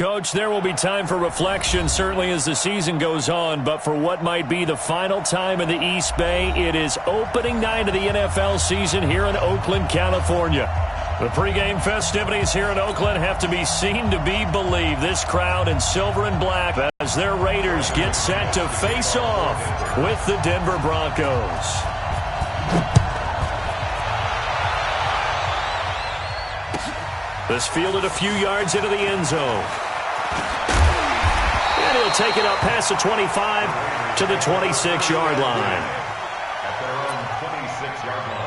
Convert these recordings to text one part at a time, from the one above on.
Coach, there will be time for reflection, certainly as the season goes on. But for what might be the final time in the East Bay, it is opening night of the NFL season here in Oakland, California. The pregame festivities here in Oakland have to be seen to be believed. This crowd in silver and black as their Raiders get set to face off with the Denver Broncos. This fielded a few yards into the end zone. And he'll take it up past the 25 to the 26-yard line. At their own 26-yard line.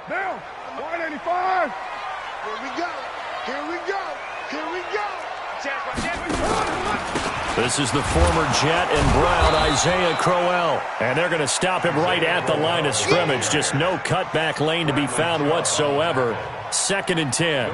Down, 185. Here we go. Here we go. Here we go. This is the former Jet and Brown, Isaiah Crowell. And they're going to stop him right at the line of scrimmage. Just no cutback lane to be found whatsoever. 2nd and 10.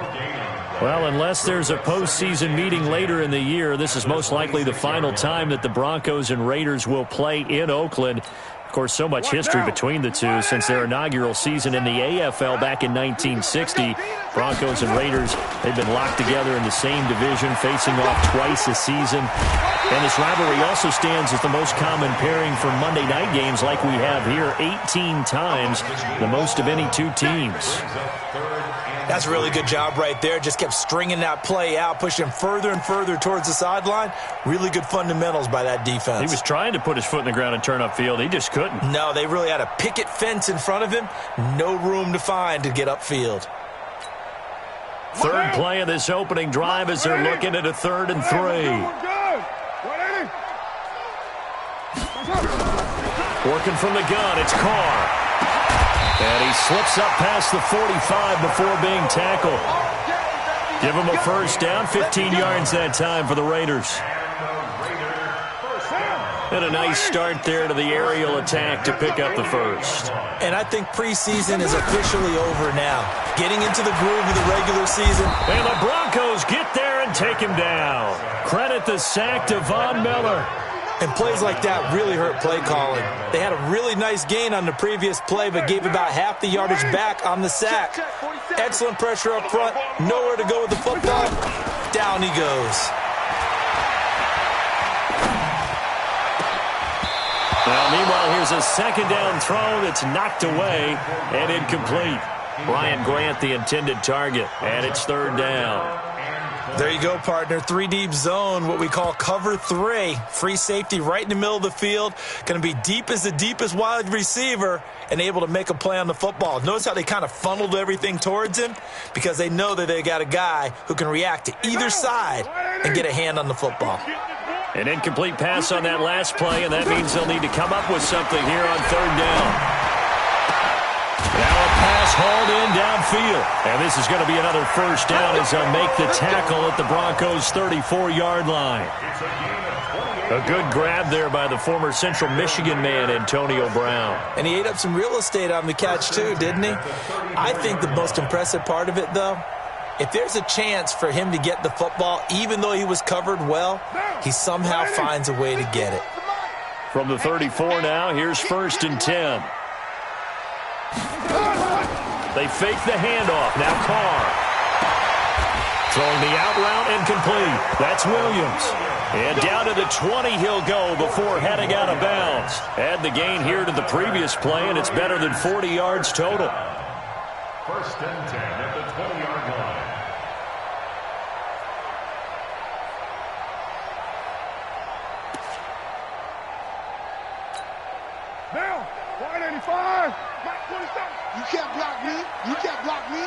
Well, unless there's a postseason meeting later in the year, this is most likely the final time that the Broncos and Raiders will play in Oakland. Of course, so much history between the two since their inaugural season in the AFL back in 1960. Broncos and Raiders, they've been locked together in the same division, facing off twice a season. And this rivalry also stands as the most common pairing for Monday night games like we have here, 18 times, the most of any two teams. That's a really good job right there. Just kept stringing that play out, pushing further and further towards the sideline. Really good fundamentals by that defense. He was trying to put his foot in the ground and turn upfield. He just couldn't. No, they really had a picket fence in front of him. No room to find to get upfield. Third play of this opening drive as they're looking at a 3rd and 3. Working from the gun, it's Carr. And he slips up past the 45 before being tackled. Give him a first down, 15 yards that time for the Raiders. And a nice start there to the aerial attack to pick up the first. And I think preseason is officially over now. Getting into the groove of the regular season. And the Broncos get there and take him down. Credit the sack to Von Miller. And plays like that really hurt play calling. They had a really nice gain on the previous play, but gave about half the yardage back on the sack. Excellent pressure up front. Nowhere to go with the football. Down he goes. Well, meanwhile, here's a 2nd down throw that's knocked away and incomplete. Ryan Grant, the intended target, and it's 3rd down. There you go, partner. 3-deep zone, what we call cover 3. Free safety right in the middle of the field. Going to be deep as the deepest wide receiver and able to make a play on the football. Notice how they kind of funneled everything towards him because they know that they got a guy who can react to either side and get a hand on the football. An incomplete pass on that last play, and that means they'll need to come up with something here on 3rd down. Now a pass hauled in downfield. And this is going to be another first down as they'll make the tackle at the Broncos' 34-yard line. A good grab there by the former Central Michigan man, Antonio Brown. And he ate up some real estate on the catch, too, didn't he? I think the most impressive part of it, though, if there's a chance for him to get the football, even though he was covered well, he somehow finds a way to get it. From the 34 now, here's 1st and 10. They fake the handoff. Now Carr. Throwing the out route incomplete. That's Williams. And down to the 20 he'll go before heading out of bounds. Add the gain here to the previous play, and it's better than 40 yards total. 1st and 10 at the 20-yard line. Down, 185. You can't block me. You can't block me.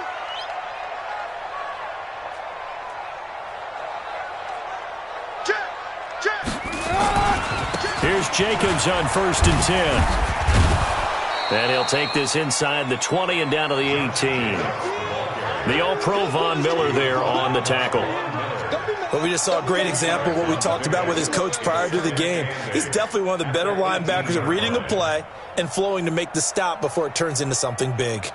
Here's Jacobs on 1st and 10. And he'll take this inside the 20 and down to the 18. The All-Pro Von Miller there on the tackle. But we just saw a great example of what we talked about with his coach prior to the game. He's definitely one of the better linebackers at reading a play and flowing to make the stop before it turns into something big.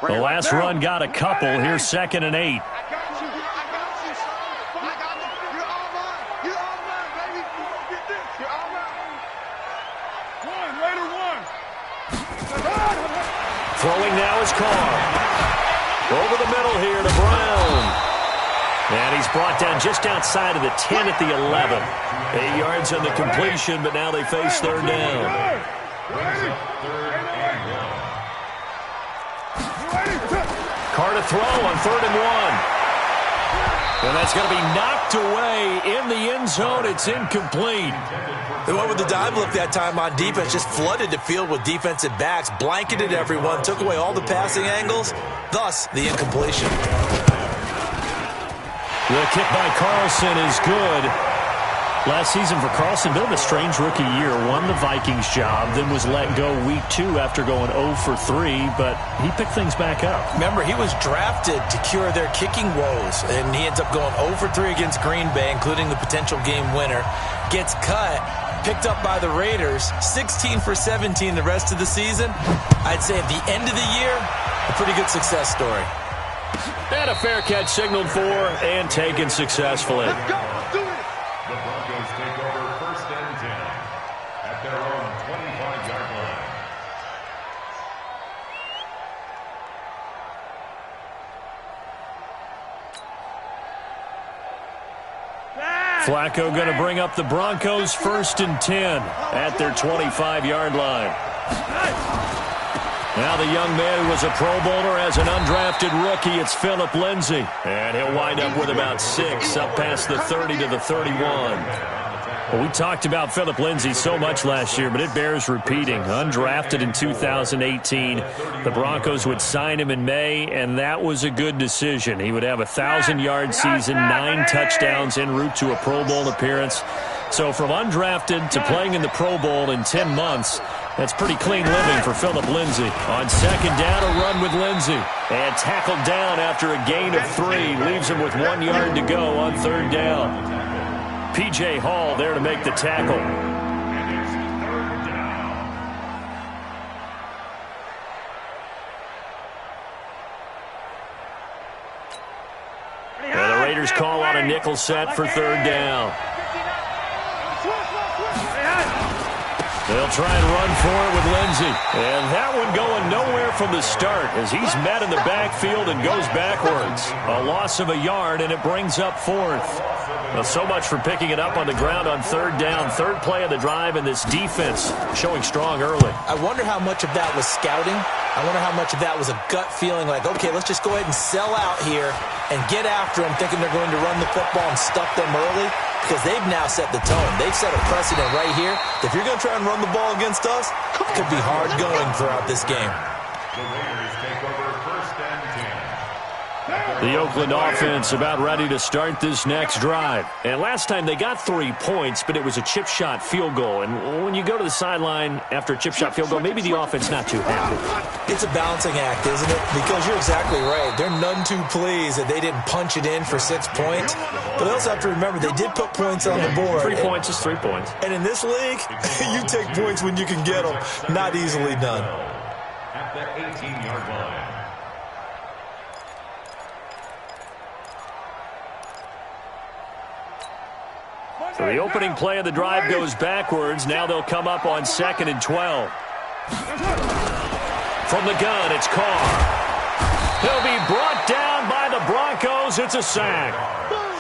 The last run got a couple. Here's 2nd and 8. Throwing now is Carr. Over the middle here to Brown. And he's brought down just outside of the 10 at the 11. 8 yards on the completion, but now they face 3rd down. Carr to throw on 3rd and 1. And that's going to be knocked away in the end zone. It's incomplete. They went with the dive look that time on defense, just flooded the field with defensive backs, blanketed everyone, took away all the passing angles, thus the incompletion. The kick by Carlson is good. Last season for Carlson, bit of a strange rookie year. Won the Vikings job, then was let go week 2 after going 0 for 3, but he picked things back up. Remember, he was drafted to cure their kicking woes, and he ends up going 0 for 3 against Green Bay, including the potential game winner. Gets cut, picked up by the Raiders, 16 for 17 the rest of the season. I'd say at the end of the year, a pretty good success story. And a fair catch signaled for and taken successfully. Let's go. Let's do it. The Broncos take over 1st and 10 at their own 25-yard line. Flacco going to bring up the Broncos 1st and 10 at their 25-yard line. Now the young man who was a Pro Bowler as an undrafted rookie, it's Philip Lindsay. And he'll wind up with about 6 up past the 30 to the 31. Well, we talked about Philip Lindsay so much last year, but it bears repeating. Undrafted in 2018. The Broncos would sign him in May, and that was a good decision. He would have a 1,000-yard season, 9 touchdowns en route to a Pro Bowl appearance. So from undrafted to playing in the Pro Bowl in 10 months, that's pretty clean living for Philip Lindsay. On 2nd down, a run with Lindsay. And tackled down after a gain of 3. Leaves him with 1 yard to go on 3rd down. P.J. Hall there to make the tackle. And it's 3rd down. And the Raiders call on a nickel set for 3rd down. They'll try and run for it with Lindsay. And that one going nowhere from the start as he's met in the backfield and goes backwards. A loss of a yard, and it brings up 4th. Well, so much for picking it up on the ground on 3rd down. 3rd play of the drive, and this defense showing strong early. I wonder how much of that was scouting. I wonder how much of that was a gut feeling like, okay, let's just go ahead and sell out here and get after them, thinking they're going to run the football and stuff them early. Because they've now set the tone. They've set a precedent right here. If you're going to try and run the ball against us, it could be hard going throughout this game. The Raiders take over 1st and 10. The Oakland offense about ready to start this next drive. And last time they got 3 points, but it was a chip shot field goal. And when you go to the sideline after a chip shot field goal, maybe the offense not too happy. It's a balancing act, isn't it? Because you're exactly right. They're none too pleased that they didn't punch it in for 6 points. But they also have to remember they did put points on the board. 3 points is 3 points. And in this league, you take points when you can get them. Not easily done. At the 18-yard line. So the opening play of the drive goes backwards. Now they'll come up on 2nd and 12. From the gun, it's Carr. He'll be brought down by the Broncos. It's a sack.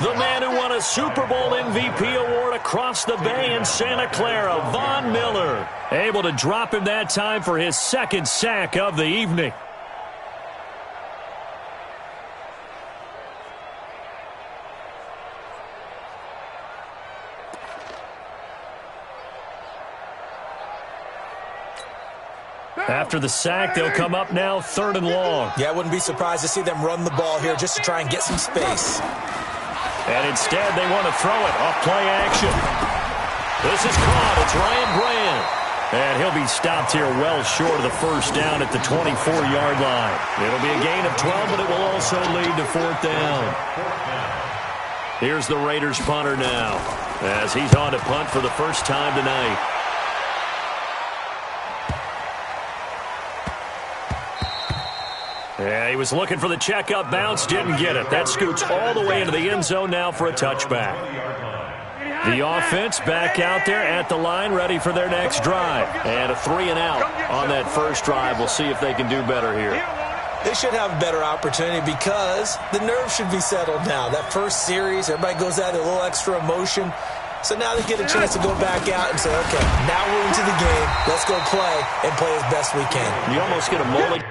The man who won a Super Bowl MVP award across the bay in Santa Clara, Von Miller, able to drop him that time for his 2nd sack of the evening. After the sack, they'll come up now 3rd and long. Yeah, I wouldn't be surprised to see them run the ball here just to try and get some space. And instead, they want to throw it off play action. This is caught. It's Ryan Brand. And he'll be stopped here well short of the 1st down at the 24-yard line. It'll be a gain of 12, but it will also lead to 4th down. Here's the Raiders punter now as he's on to punt for the first time tonight. Yeah, he was looking for the checkup bounce, didn't get it. That scoots all the way into the end zone now for a touchback. The offense back out there at the line, ready for their next drive. And a 3-and-out on that first drive. We'll see if they can do better here. They should have a better opportunity because the nerves should be settled now. That first series, everybody goes out with a little extra emotion. So now they get a chance to go back out and say, okay, now we're into the game. Let's go play and play as best we can. You almost get a mulligan.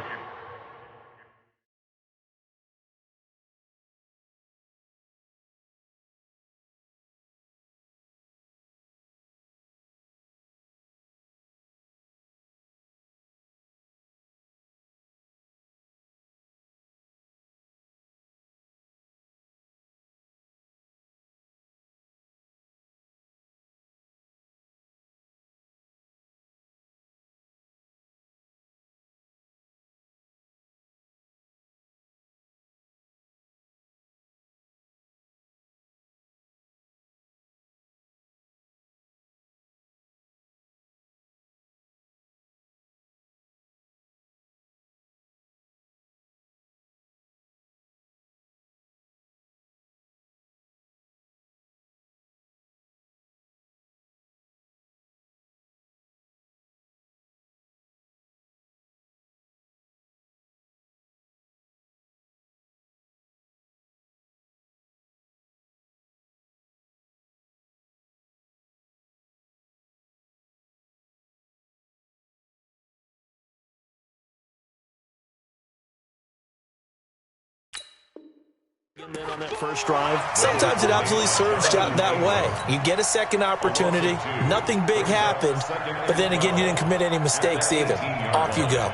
On that first drive. Sometimes it absolutely serves that way. You get a second opportunity, nothing big happened, but then again, you didn't commit any mistakes either. Off you go.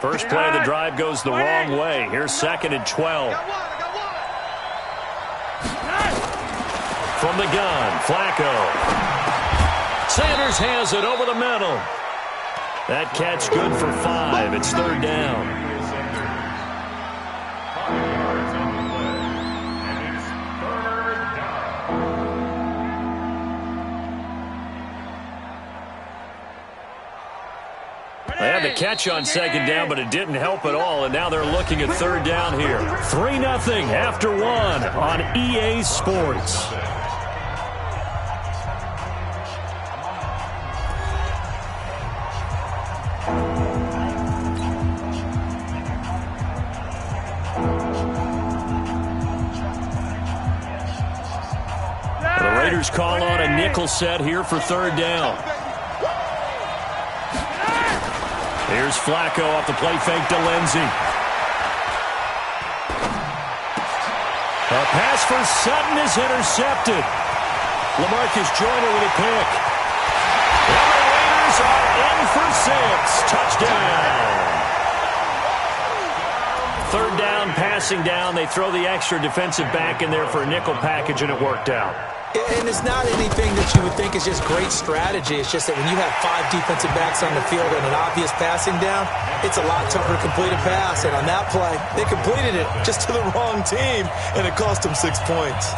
First play of the drive goes the wrong way. Here's 2nd and 12. From the gun, Flacco. Sanders has it over the middle. That catch good for 5. It's 3rd down. They had the catch on 2nd down, but it didn't help at all, and now they're looking at 3rd down here. 3-0 after 1 on EA Sports. The Raiders call on a nickel set here for 3rd down. Here's Flacco off the play fake to Lindsey. A pass for Sutton is intercepted. LaMarcus Joyner with a pick. And the Raiders are in for 6. Touchdown. 3rd down, passing down. They throw the extra defensive back in there for a nickel package, and it worked out. And it's not anything that you would think is just great strategy. It's just that when you have 5 defensive backs on the field and an obvious passing down, it's a lot tougher to complete a pass. And on that play, they completed it just to the wrong team, and it cost them 6 points.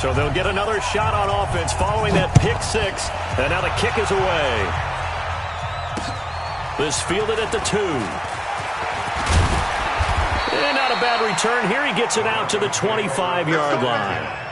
So they'll get another shot on offense following that pick 6. And now the kick is away. This fielded at the 2. And not a bad return here. He gets it out to the 25-yard line.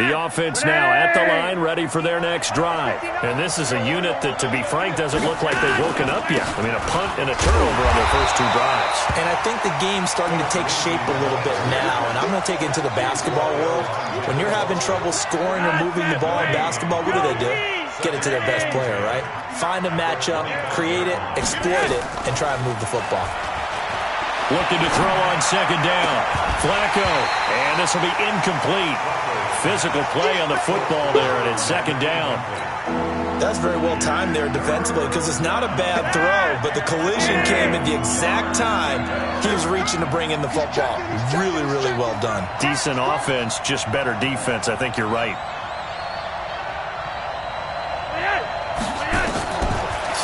The offense now at the line, ready for their next drive. And this is a unit that, to be frank, doesn't look like they've woken up yet. I mean, a punt and a turnover on their first 2 drives. And I think the game's starting to take shape a little bit now. And I'm going to take it into the basketball world. When you're having trouble scoring or moving the ball in basketball, what do? Get it to their best player, right? Find a matchup, create it, exploit it, and try and move the football. Looking to throw on second down. Flacco, and this will be incomplete. Physical play on the football there, and it's second down. That's very well timed there defensively because it's not a bad throw, but the collision came at the exact time he was reaching to bring in the football. Really, really well done. Decent offense, just better defense. I think you're right.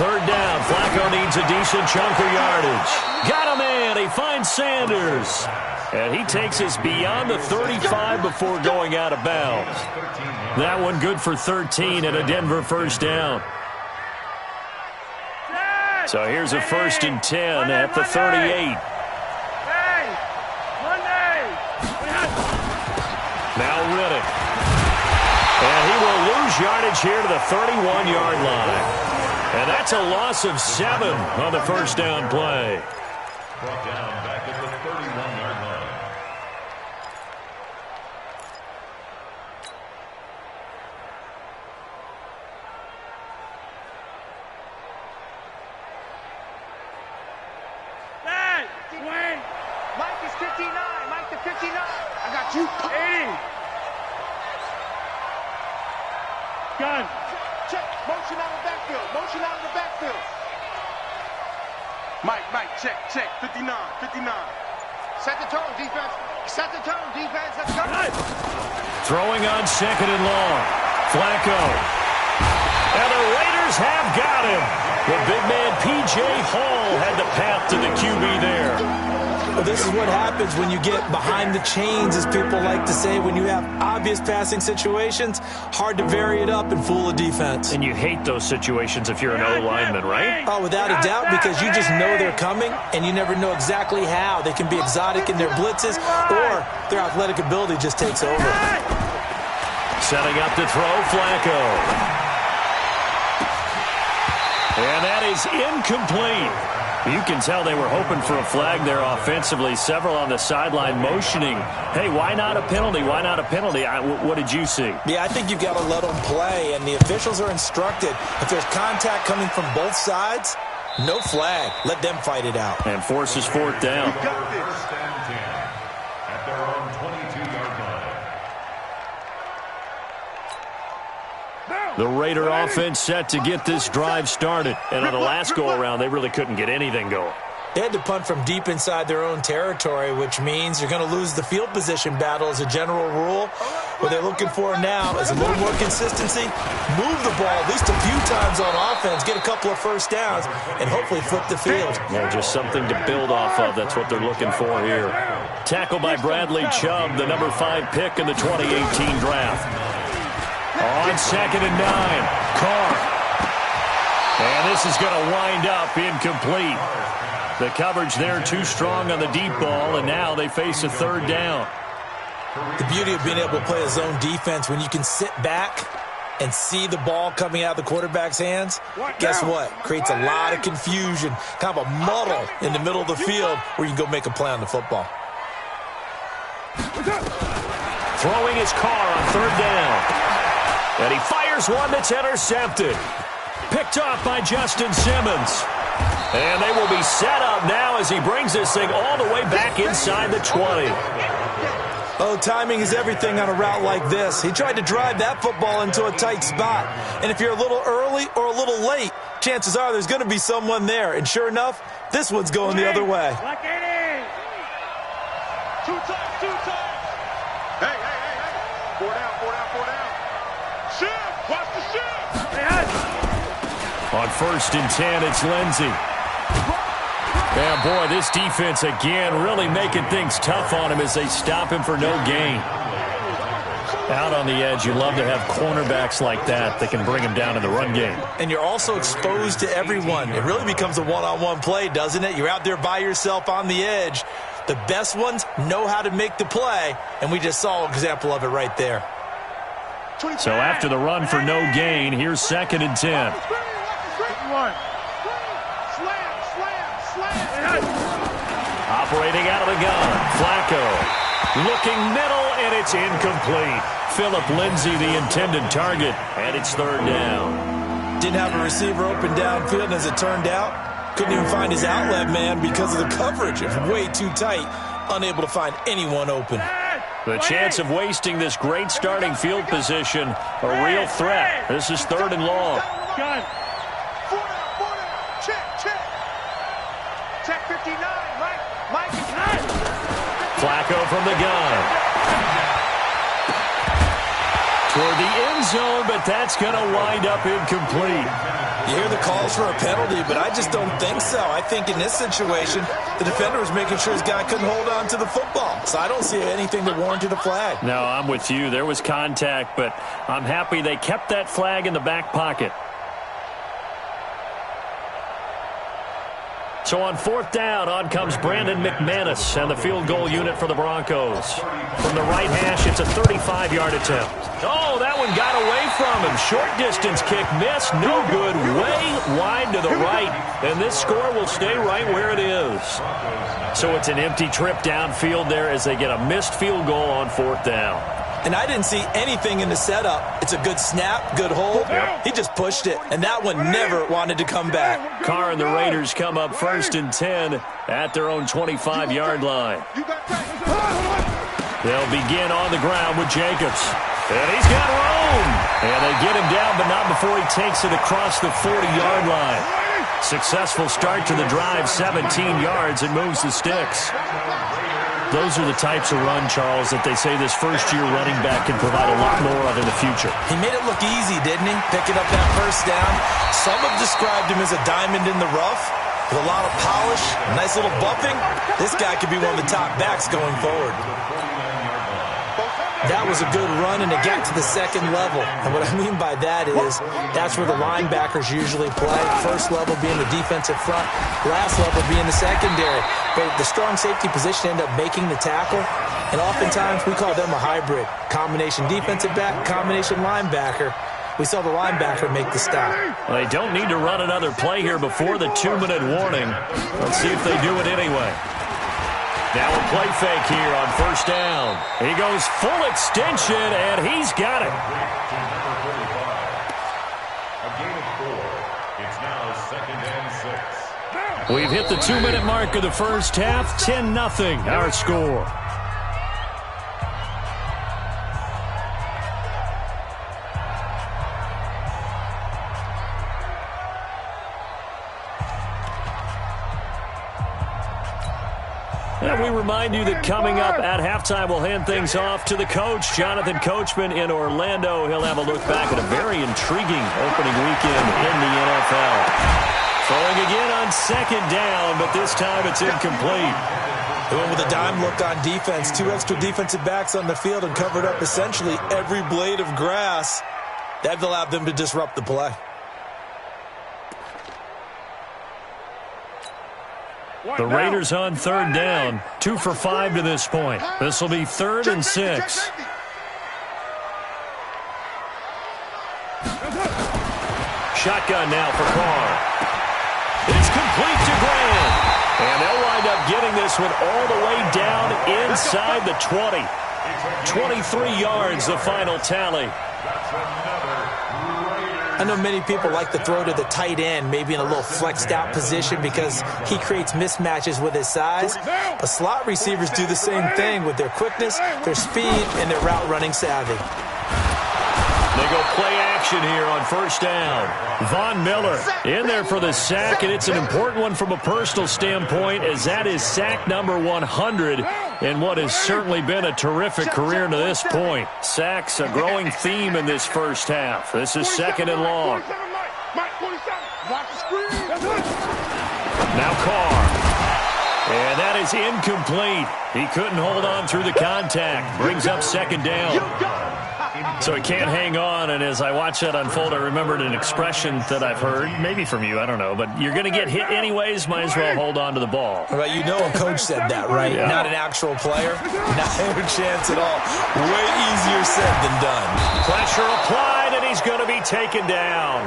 Third down. Flacco needs a decent chunk of yardage. Got a man. He finds Sanders. And he takes us beyond the 35 before going out of bounds. That one good for 13 and a Denver first down. So here's a 1st and 10 at the 38. Now Riddick. And he will lose yardage here to the 31-yard line. And that's a loss of 7 on the first down play. Brought down back at the 31-yard line. Hey, Dwayne. Mike is 59. Mike to 59. I got you. 80. Gun. Check. Motion out of the backfield. Motion out of the backfield. Mike, check. 59. Set the tone, defense. Set the tone, defense. Let's go. Throwing on second and long. Flacco. And the Raiders have got him. The big man, P.J. Hall, had the path to the QB there. Well, this is what happens when you get behind the chains, as people like to say. When you have obvious passing situations, hard to vary it up and fool a defense. And you hate those situations if you're an O-lineman, right? Oh, without a doubt, because you just know they're coming, and you never know exactly how. They can be exotic in their blitzes, or their athletic ability just takes over. Setting up to throw, Flacco. And that is incomplete. You can tell they were hoping for a flag there offensively. Several on the sideline motioning, hey, why not a penalty? Why not a penalty? What did you see? Yeah, I think you've got to let them play, and the officials are instructed. If there's contact coming from both sides, no flag. Let them fight it out. And forces 4th down. First and 10 at their own 22-yard line. The Raider offense set to get this drive started. And on the last go-around, they really couldn't get anything going. They had to punt from deep inside their own territory, which means you're going to lose the field position battle as a general rule. What they're looking for now is a little more consistency, move the ball at least a few times on offense, get a couple of first downs, and hopefully flip the field. Yeah, just something to build off of. That's what they're looking for here. Tackled by Bradley Chubb, the number 5 pick in the 2018 draft. On second and 9, Carr. And this is going to wind up incomplete. The coverage there too strong on the deep ball, and now they face a 3rd down. The beauty of being able to play a zone defense when you can sit back and see the ball coming out of the quarterback's hands, guess what? Creates a lot of confusion, kind of a muddle in the middle of the field where you can go make a play on the football. Throwing his Carr on 3rd down. And he fires one that's intercepted. Picked off by Justin Simmons. And they will be set up now as he brings this thing all the way back inside the 20. Oh, timing is everything on a route like this. He tried to drive that football into a tight spot. And if you're a little early or a little late, chances are there's going to be someone there. And sure enough, this one's going the other way. Two times. Hey. 4 down. Shift. Watch the shift. On 1st and 10, it's Lindsey. Yeah, boy, this defense again really making things tough on him as they stop him for no gain. Out on the edge, you love to have cornerbacks like that that can bring him down in the run game. And you're also exposed to everyone. It really becomes a one-on-one play, doesn't it? You're out there by yourself on the edge. The best ones know how to make the play, and we just saw an example of it right there. So after the run for no gain, here's 2nd and 10. Operating out of the gun, Flacco. Looking middle, and it's incomplete. Phillip Lindsay, the intended target, and it's 3rd down. Didn't have a receiver open downfield, and as it turned out, couldn't even find his outlet man because of the coverage. It was way too tight, unable to find anyone open. The chance of wasting this great starting field position, a real threat. This is 3rd and long. Check 59, Mike is hot. Flacco from the gun. Toward the end zone, but that's going to wind up incomplete. You hear the calls for a penalty, but I just don't think so. I think in this situation, the defender was making sure his guy couldn't hold on to the football. So I don't see anything that warranted a flag. No, I'm with you. There was contact, but I'm happy they kept that flag in the back pocket. So on 4th down, on comes Brandon McManus and the field goal unit for the Broncos. From the right hash, it's a 35-yard attempt. Oh, that one got away from him. Short distance kick missed. No good. Way wide to the right. And this score will stay right where it is. So it's an empty trip downfield there as they get a missed field goal on 4th down. And I didn't see anything in the setup. It's a good snap, good hold. He just pushed it, and that one never wanted to come back. Carr and the Raiders come up 1st and 10 at their own 25-yard line. They'll begin on the ground with Jacobs. And he's got room. And they get him down, but not before he takes it across the 40-yard line. Successful start to the drive, 17 yards, and moves the sticks. Those are the types of run, Charles, that they say this first-year running back can provide a lot more of in the future. He made it look easy, didn't he? Picking up that 1st down. Some have described him as a diamond in the rough with a lot of polish, a nice little buffing. This guy could be one of the top backs going forward. That was a good run, and it got to the 2nd level. And what I mean by that is that's where the linebackers usually play. 1st level being the defensive front, last level being the secondary. But the strong safety position ended up making the tackle, and oftentimes we call them a hybrid. Combination defensive back, combination linebacker. We saw the linebacker make the stop. Well, they don't need to run another play here before the 2-minute warning. Let's see if they do it anyway. Now a play fake here on 1st down. He goes full extension, and he's got it. A gain of 4. It's now 2nd and 6. We've hit the 2-minute mark of the first half. 10-0 our score. And we remind you that coming up at halftime, we'll hand things off to the coach, Jonathan Coachman in Orlando. He'll have a look back at a very intriguing opening weekend in the NFL. Throwing again on 2nd down, but this time it's incomplete. They went with a dime look on defense. 2 extra defensive backs on the field and covered up essentially every blade of grass. That allowed them to disrupt the play. The Raiders on 3rd down, 2 for 5 to this point. This will be 3rd and 6. Shotgun now for Carr. It's complete to Graham. And they'll wind up getting this one all the way down inside the 20. 23 yards, the final tally. I know many people like to throw to the tight end, maybe in a little flexed out position because he creates mismatches with his size. But slot receivers do the same thing with their quickness, their speed, and their route running savvy. They go play action here on 1st down. Von Miller in there for the sack, and it's an important one from a personal standpoint as that is sack number 100 in what has certainly been a terrific career to this point. Sacks a growing theme in this first half. This is 2nd and long. Now Carr. And that is incomplete. He couldn't hold on through the contact. Brings up 2nd down. So he can't hang on, and as I watch that unfold, I remembered an expression that I've heard, maybe from you, I don't know, but you're going to get hit anyways, might as well hold on to the ball. Well, you know a coach said that, right? Yeah. Not an actual player. Not a chance at all. Way easier said than done. Pressure applied, and he's going to be taken down.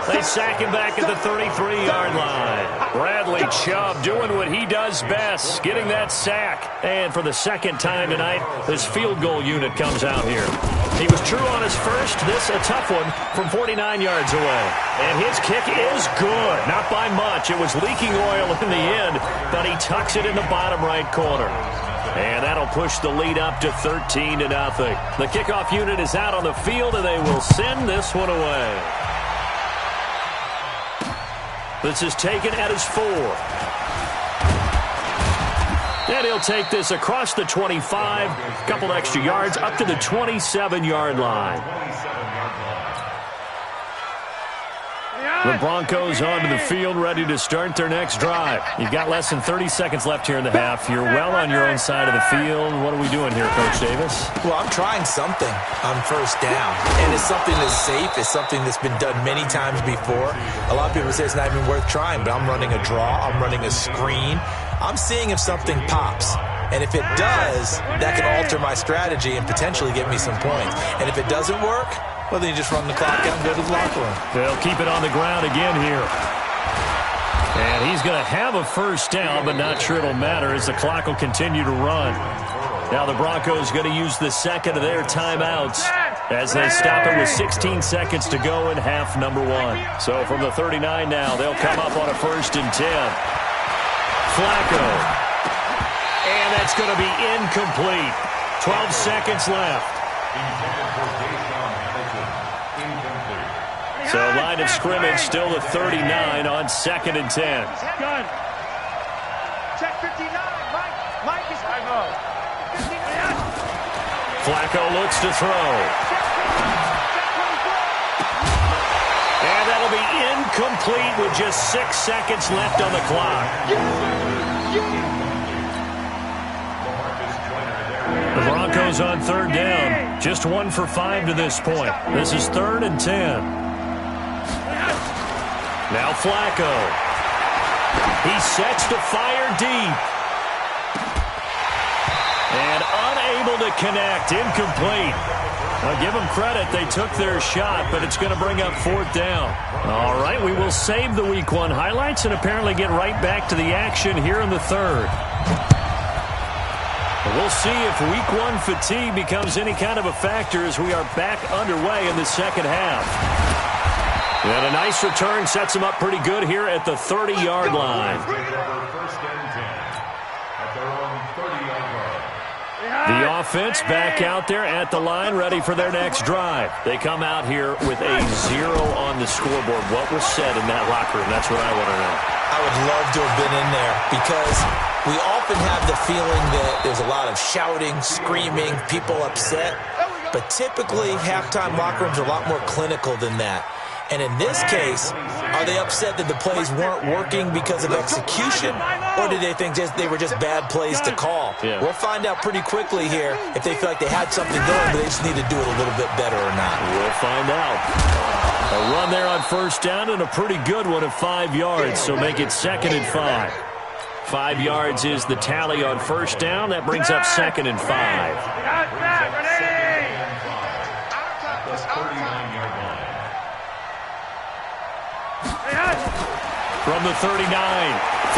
They sack him back at the 33-yard line. Bradley Chubb doing what he does best, getting that sack. And for the second time tonight, this field goal unit comes out here. He was true on his first. This a tough one from 49 yards away. And his kick is good. Not by much. It was leaking oil in the end, but he tucks it in the bottom right corner. And that'll push the lead up to 13-0. The kickoff unit is out on the field, and they will send this one away. This is taken at his 4. And he'll take this across the 25, a couple extra yards, up to the 27-yard line. The Broncos onto the field, ready to start their next drive. You've got less than 30 seconds left here in the half. You're well on your own side of the field. What are we doing here, Coach Davis? Well, I'm trying something on first down. And it's something that's safe. It's something that's been done many times before. A lot of people say it's not even worth trying, but I'm running a draw. I'm running a screen. I'm seeing if something pops. And if it does, that can alter my strategy and potentially get me some points. And if it doesn't work, well, then you just run the clock out and go to the locker room. They'll keep it on the ground again here. And he's going to have a first down, but not sure it'll matter as the clock will continue to run. Now the Broncos going to use the second of their timeouts as they stop it with 16 seconds to go in half number 1. So from the 39 now, they'll come up on a 1st and 10. Flacco. And that's going to be incomplete. 12 seconds left. So line of scrimmage still the 39 on 2nd and 10. Gun. Check 59. Mike is Flacco looks to throw. And that'll be incomplete with just 6 seconds left on the clock. The Broncos on 3rd down. Just 1 for 5 to this point. This is 3rd and 10. Now Flacco. He sets to fire deep. And unable to connect. Incomplete. I'll give them credit. They took their shot, but it's going to bring up 4th down. All right, we will save the Week 1 highlights and apparently get right back to the action here in the 3rd. We'll see if Week 1 fatigue becomes any kind of a factor as we are back underway in the second half. And a nice return sets him up pretty good here at the 30-yard line. The offense back out there at the line, ready for their next drive. They come out here with a 0 on the scoreboard. What was said in that locker room? That's what I want to know. I would love to have been in there because we often have the feeling that there's a lot of shouting, screaming, people upset. But typically, halftime locker rooms are a lot more clinical than that. And in this case, are they upset that the plays weren't working because of execution, or did they think they were just bad plays to call? Yeah. We'll find out pretty quickly here if they feel like they had something going, but they just need to do it a little bit better or not. We'll find out. A run there on 1st down and a pretty good one of 5 yards, so make it 2nd and 5. 5 yards is the tally on 1st down. That brings up 2nd and 5. From the 39,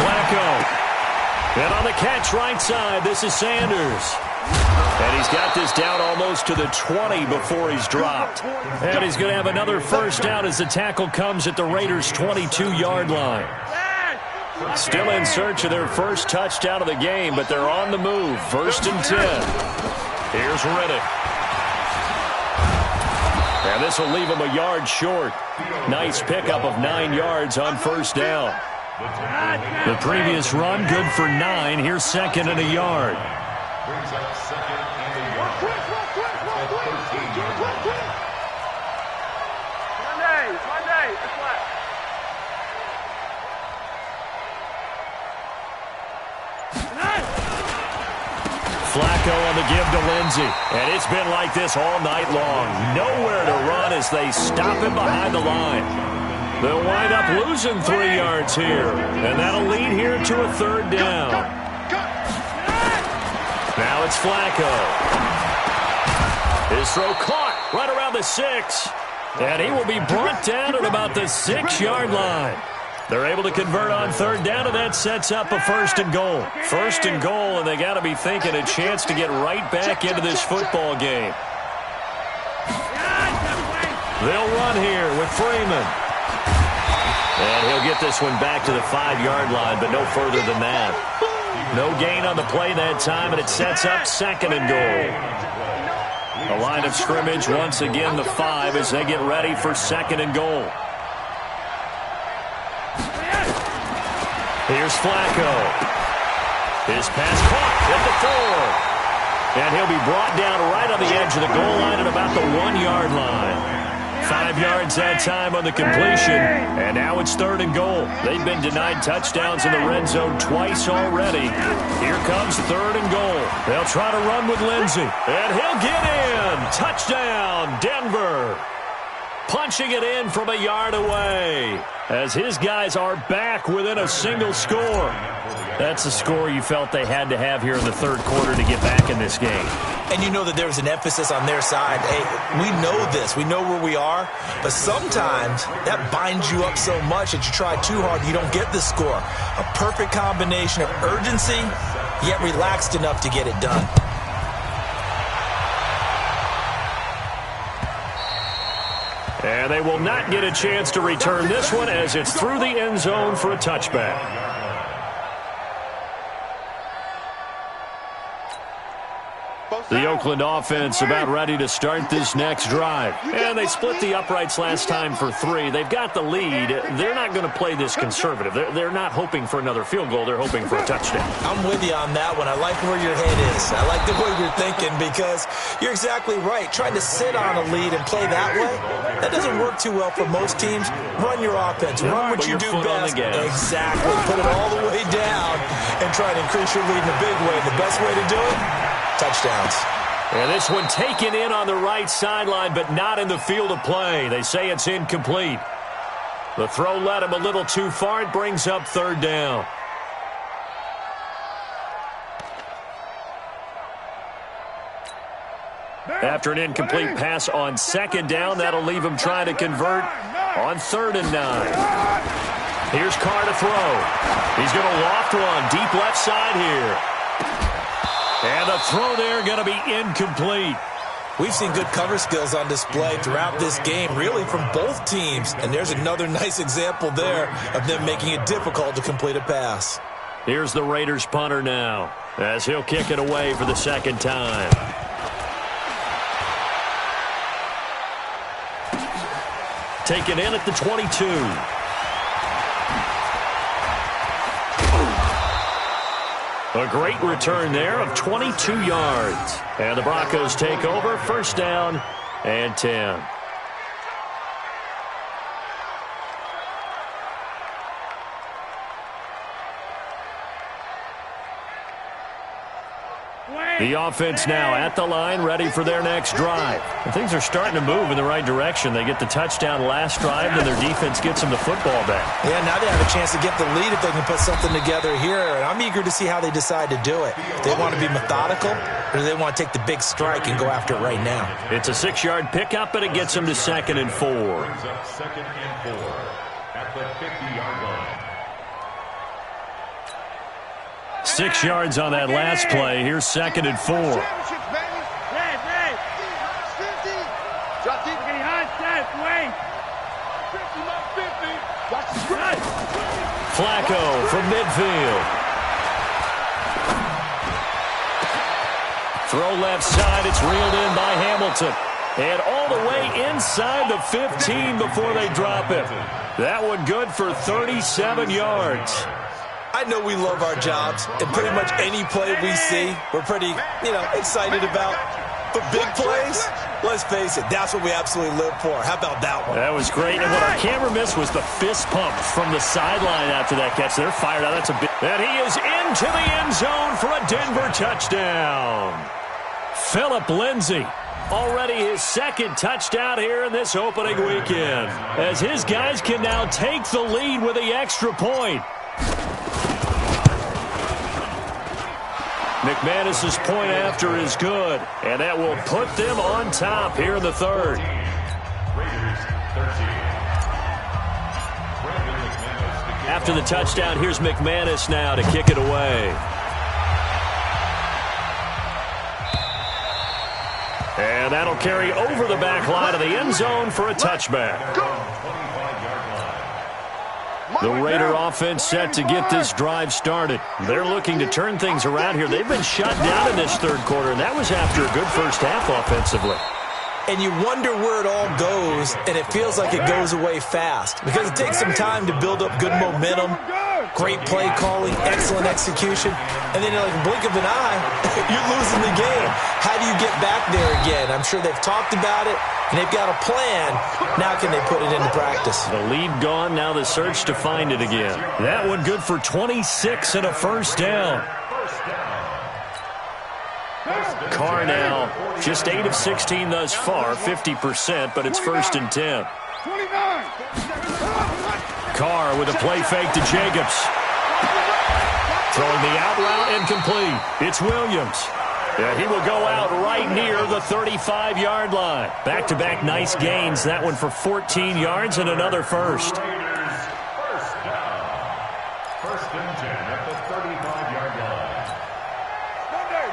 Flacco. And on the catch right side, this is Sanders. And he's got this down almost to the 20 before he's dropped. And he's going to have another 1st down as the tackle comes at the Raiders' 22-yard line. Still in search of their first touchdown of the game, but they're on the move. 1st and 10. Here's Riddick. And this will leave him a yard short. Nice pickup of 9 yards on 1st down. The previous run, good for 9. Here's 2nd and a yard. Brings up 2nd and a yard. At the 13-yard line. Monday, it's left. Flacco on the give to Lindsey. And it's been like this all night long. Nowhere to run as they stop him behind the line. They'll wind up losing 3 yards here. And that'll lead here to a third down. Now it's Flacco. His throw caught right around the 6. And he will be brought down at about the 6-yard line. They're able to convert on third down, and that sets up a first and goal. First and goal, and they got to be thinking a chance to get right back into this football game. They'll run here with Freeman. And he'll get this one back to the 5-yard line, but no further than that. No gain on the play that time, and it sets up second and goal. The line of scrimmage, once again, the 5 as they get ready for second and goal. Here's Flacco. His pass caught at the 4. And he'll be brought down right on the edge of the goal line at about the 1-yard line. 5 yards that time on the completion. And now it's third and goal. They've been denied touchdowns in the red zone twice already. Here comes third and goal. They'll try to run with Lindsey. And he'll get in. Touchdown, Denver. Punching it in from a yard away as his guys are back within a single score. That's the score you felt they had to have here in the third quarter to get back in this game. And you know that there's an emphasis on their side. Hey, we know this. We know where we are. But sometimes that binds you up so much that you try too hard, you don't get the score. A perfect combination of urgency, yet relaxed enough to get it done. And they will not get a chance to return this one as it's through the end zone for a touchback. The Oakland offense about ready to start this next drive. And they split the uprights last time for 3. They've got the lead. They're not going to play this conservative. They're not hoping for another field goal. They're hoping for a touchdown. I'm with you on that one. I like where your head is. I like the way you're thinking because you're exactly right. Trying to sit on a lead and play that way, that doesn't work too well for most teams. Run your offense. Run what you do best. Exactly. Put it all the way down and try to increase your lead in a big way. The best way to do it? Touchdowns. And this one taken in on the right sideline, but not in the field of play. They say it's incomplete. The throw led him a little too far. It brings up third down. After an incomplete pass on second down, that'll leave him trying to convert on 3rd and 9. Here's Carr to throw. He's going to loft one deep left side here. And the throw there going to be incomplete. We've seen good cover skills on display throughout this game, really from both teams. And there's another nice example there of them making it difficult to complete a pass. Here's the Raiders punter now as he'll kick it away for the second time. Taken in at the 22. A great return there of 22 yards. And the Broncos take over, first down and 10. The offense now at the line, ready for their next drive. And things are starting to move in the right direction. They get the touchdown last drive, and their defense gets them the football back. Yeah, now they have a chance to get the lead if they can put something together here. And I'm eager to see how they decide to do it. They want to be methodical, or do they want to take the big strike and go after it right now? It's a 6-yard pickup, and it gets them to 2nd and 4. Brings up 2nd and 4 at the 50-yard line. 6 yards on that last play. Here's 2nd and 4. Flacco from midfield. Throw left side. It's reeled in by Hamilton. And all the way inside the 15 before they drop it. That one good for 37 yards. I know we love our jobs, and pretty much any play we see, we're pretty, excited about. But big plays, let's face it, that's what we absolutely live for. How about that one? That was great. And what our camera missed was the fist pump from the sideline after that catch. They're fired out. That's a big. And he is in into the end zone for a Denver touchdown. Phillip Lindsay, already his second touchdown here in this opening weekend, as his guys can now take the lead with the extra point. McManus's point after is good, and that will put them on top here in the third. After the touchdown, here's McManus now to kick it away. And that'll carry over the back line of the end zone for a touchback. The Raider offense set to get this drive started. They're looking to turn things around here. They've been shut down in this third quarter, and that was after a good first half offensively. And you wonder where it all goes, and it feels like it goes away fast because it takes some time to build up good momentum, great play calling, excellent execution, and then in like a blink of an eye, you're losing the game. How do you get back there again? I'm sure they've talked about it, and they've got a plan. Now can they put it into practice? The lead gone, now the search to find it again. That one good for 26 and a first down. Carr now just 8 of 16 thus far, 50%, but it's 1st and 10. Carr with a play fake to Jacobs. Throwing the out route incomplete. It's Williams. Yeah, he will go out right near the 35-yard line. Back-to-back nice gains. That one for 14 yards and another first. First and 10 at the 35-yard line.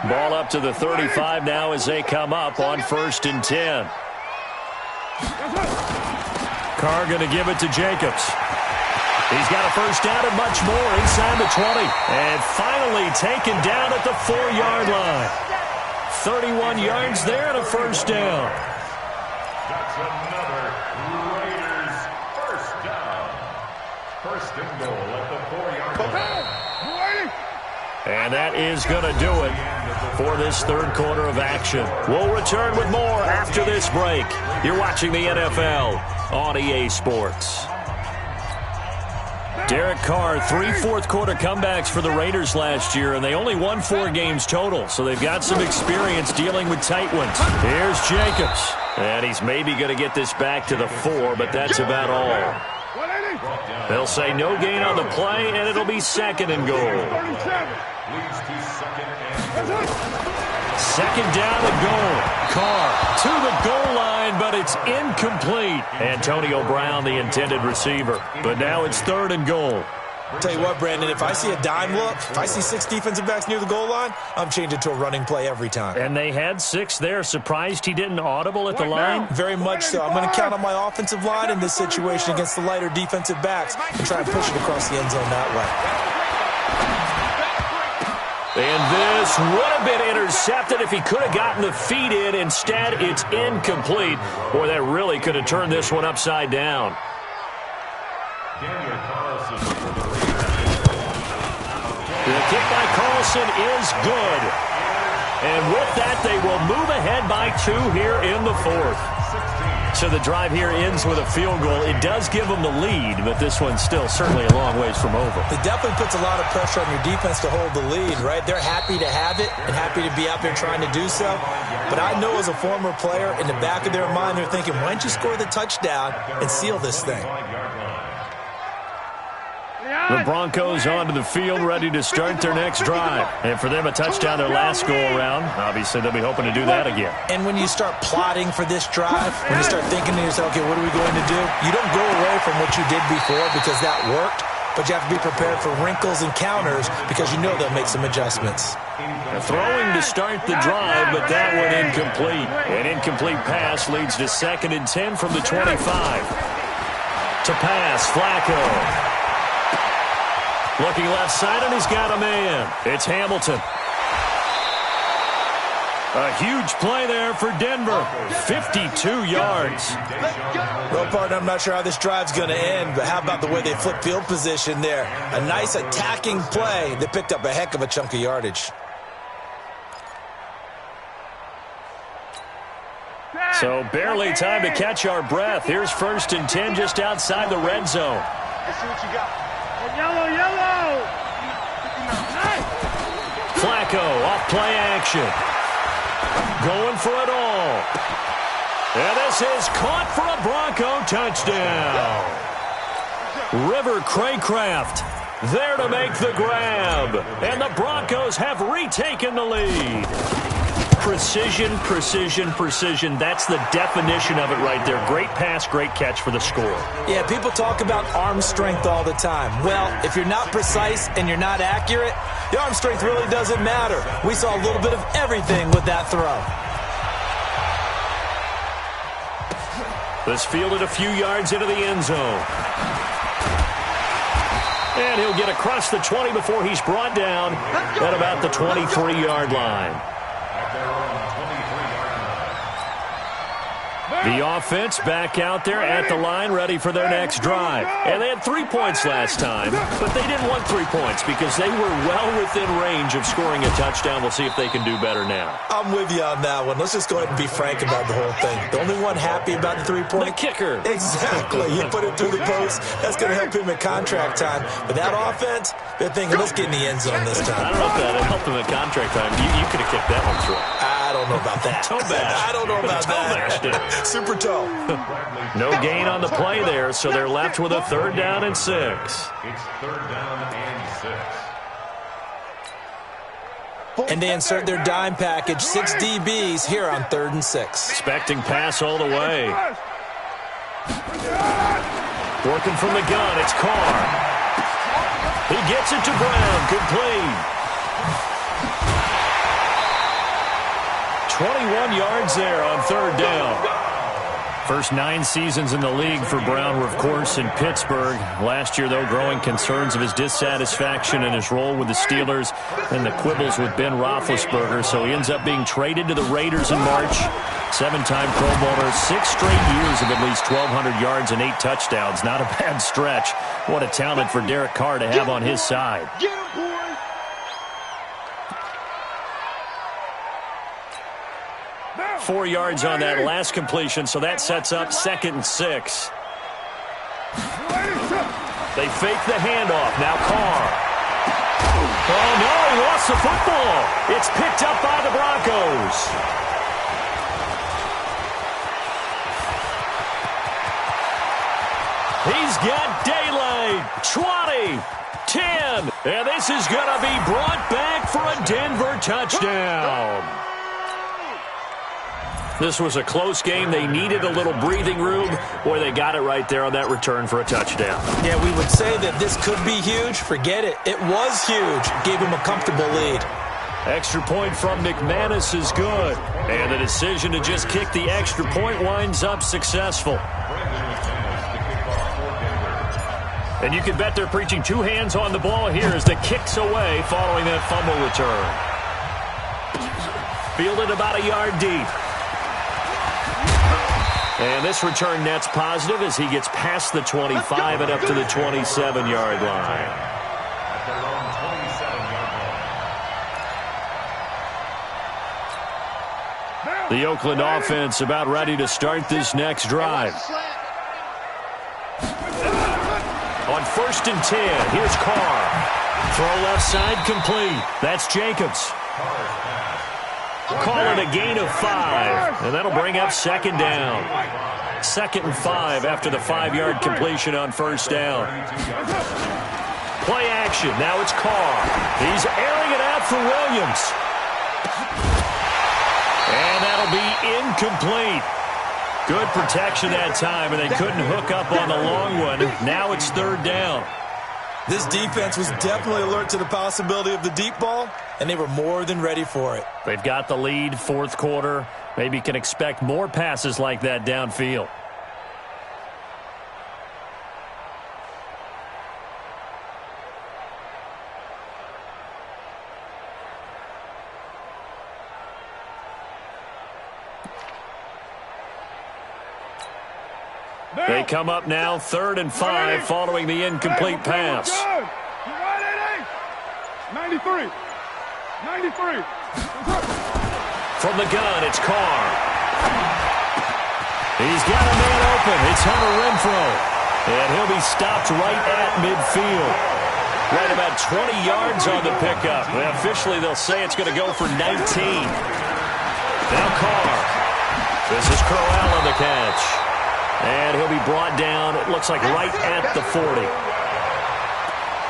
Ball up to the 35 now as they come up on 1st and 10. Carr going to give it to Jacobs. He's got a first down and much more inside the 20. And finally taken down at the 4-yard line. 31 yards there and a first down. That's another Raiders first down. First and goal at the 4-yard line. And that is going to do it for this third quarter of action. We'll return with more after this break. You're watching the NFL on EA Sports. Derek Carr, 3 fourth-quarter comebacks for the Raiders last year, and they only won 4 games total, so they've got some experience dealing with tight ones. Here's Jacobs, and he's maybe going to get this back to the 4, but that's about all. They'll say no gain on the play, and it'll be 2nd and goal. Second down and goal. Carr to the goal line, but it's incomplete. Antonio Brown, the intended receiver. But now it's 3rd and goal. I'll tell you what, Brandon, if I see a dime look, if I see 6 defensive backs near the goal line, I'm changing to a running play every time. And they had 6 there. Surprised he didn't audible at the line? Very much so. I'm going to count on my offensive line in this situation against the lighter defensive backs and try and push it across the end zone that way. And this would have been intercepted if he could have gotten the feet in. Instead, it's incomplete. Boy, that really could have turned this one upside down. The kick by Carlson is good. And with that, they will move ahead by 2 here in the 4th. So the drive here ends with a field goal. It does give them the lead, but this one's still certainly a long ways from over. It definitely puts a lot of pressure on your defense to hold the lead, right? They're happy to have it and happy to be out there trying to do so. But I know as a former player, in the back of their mind, they're thinking, why don't you score the touchdown and seal this thing? The Broncos onto the field, ready to start their next drive. And for them, a touchdown their last go-around. Obviously, they'll be hoping to do that again. And when you start plotting for this drive, when you start thinking to yourself, okay, what are we going to do? You don't go away from what you did before because that worked, but you have to be prepared for wrinkles and counters because you know they'll make some adjustments. Throwing to start the drive, but that one incomplete. An incomplete pass leads to 2nd and 10 from the 25. To pass, Flacco. Looking left side, and he's got a man. It's Hamilton. A huge play there for Denver. 52 yards. Well, partner, I'm not sure how this drive's going to end, but how about the way they flip field position there? A nice attacking play that picked up a heck of a chunk of yardage. So barely time to catch our breath. Here's 1st and 10 just outside the red zone. Let's see what you got. Yellow, yellow. Flacco off play action. Going for it all. And this is caught for a Bronco touchdown. River Craycraft there to make the grab. And the Broncos have retaken the lead. Precision, precision, precision. That's the definition of it right there. Great pass, great catch for the score. Yeah, people talk about arm strength all the time. Well, if you're not precise and you're not accurate, the arm strength really doesn't matter. We saw a little bit of everything with that throw. This fielded a few yards into the end zone. And he'll get across the 20 before he's brought down at about the 23-yard line. The offense back out there at the line, ready for their next drive. And they had 3 points last time, but they didn't want 3 points because they were well within range of scoring a touchdown. We'll see if they can do better now. I'm with you on that one. Let's just go ahead and be frank about the whole thing. The only one happy about the 3-point? The kicker. Exactly. You put it through the post. That's going to help him at contract time. But that offense, they're thinking, let's get in the end zone this time. I don't know if that helped him at contract time. You could have kicked that one through. I don't know about that. Toe bash. I don't know about that. Super toe. No gain on the play there, so they're left with a 3rd down and 6. It's 3rd down and 6. And they insert their dime package, 6 DBs here on 3rd and 6. Expecting pass all the way. Working from the gun, it's Carr. He gets it to Brown, complete. 21 yards there on 3rd down. First 9 seasons in the league for Brown were, of course, in Pittsburgh. Last year, though, growing concerns of his dissatisfaction in his role with the Steelers and the quibbles with Ben Roethlisberger. So he ends up being traded to the Raiders in March. 7-time Pro Bowler, 6 straight years of at least 1,200 yards and 8 touchdowns. Not a bad stretch. What a talent for Derek Carr to have on his side. 4 yards on that last completion, so that sets up 2nd and 6. They fake the handoff. Now Carr. Oh, no, he lost the football. It's picked up by the Broncos. He's got daylight. 20, 10, and this is going to be brought back for a Denver touchdown. This was a close game. They needed a little breathing room. Boy, they got it right there on that return for a touchdown. Yeah, we would say that this could be huge. Forget it. It was huge. Gave him a comfortable lead. Extra point from McManus is good. And the decision to just kick the extra point winds up successful. And you can bet they're preaching 2 hands on the ball here as the kick's away following that fumble return. Fielded about a yard deep. And this return net's positive as he gets past the 25 and up to the 27-yard line. At their own 27-yard line. The Oakland offense about ready to start this next drive. On 1st and 10, here's Carr. Throw left side complete. That's Jacobs. Call it a gain of 5, and that'll bring up 2nd down. 2nd and 5 after the 5-yard completion on 1st down. Play action. Now it's Carr. He's airing it out for Williams. And that'll be incomplete. Good protection that time, and they couldn't hook up on the long one. Now it's 3rd down. This defense was definitely alert to the possibility of the deep ball, and they were more than ready for it. They've got the lead, 4th quarter. Maybe can expect more passes like that downfield. They come up now 3rd and 5 following the incomplete pass. 93. 93. From the gun, it's Carr. He's got a man open. It's Hunter Renfrow. And he'll be stopped right at midfield. Right about 20 yards on the pickup. Well, officially, they'll say it's going to go for 19. Now Carr. This is Crowell on the catch. And he'll be brought down, it looks like, right at the 40.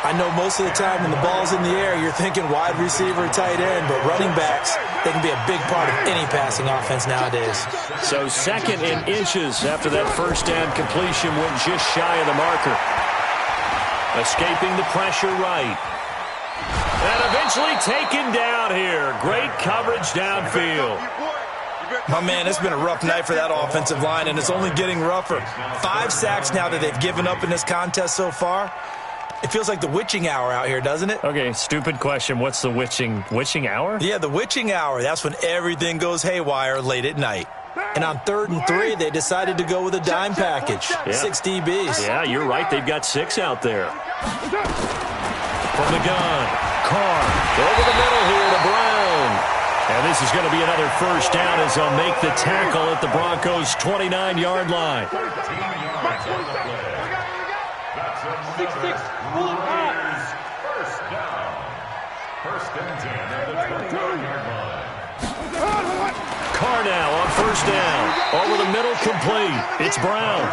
I know most of the time when the ball's in the air, you're thinking wide receiver, tight end, but running backs, they can be a big part of any passing offense nowadays. So 2nd and inches after that first down completion went just shy of the marker. Escaping the pressure right. And eventually taken down here. Great coverage downfield. My man, it's been a rough night for that offensive line, and it's only getting rougher. 5 sacks now that they've given up in this contest so far. It feels like the witching hour out here, doesn't it? Okay, stupid question. What's the witching hour? Yeah, the witching hour. That's when everything goes haywire late at night. And on 3rd and 3, they decided to go with a dime package. Yeah. 6 DBs. Yeah, you're right. They've got 6 out there. From the gun, Carr over the middle here to Brown. And this is going to be another first down as they'll make the tackle at the Broncos' 29-yard line. 6-6, pull it out. First down. First and 10 at the 29-yard line. Carr now on first down. Over the middle, complete. It's Brown.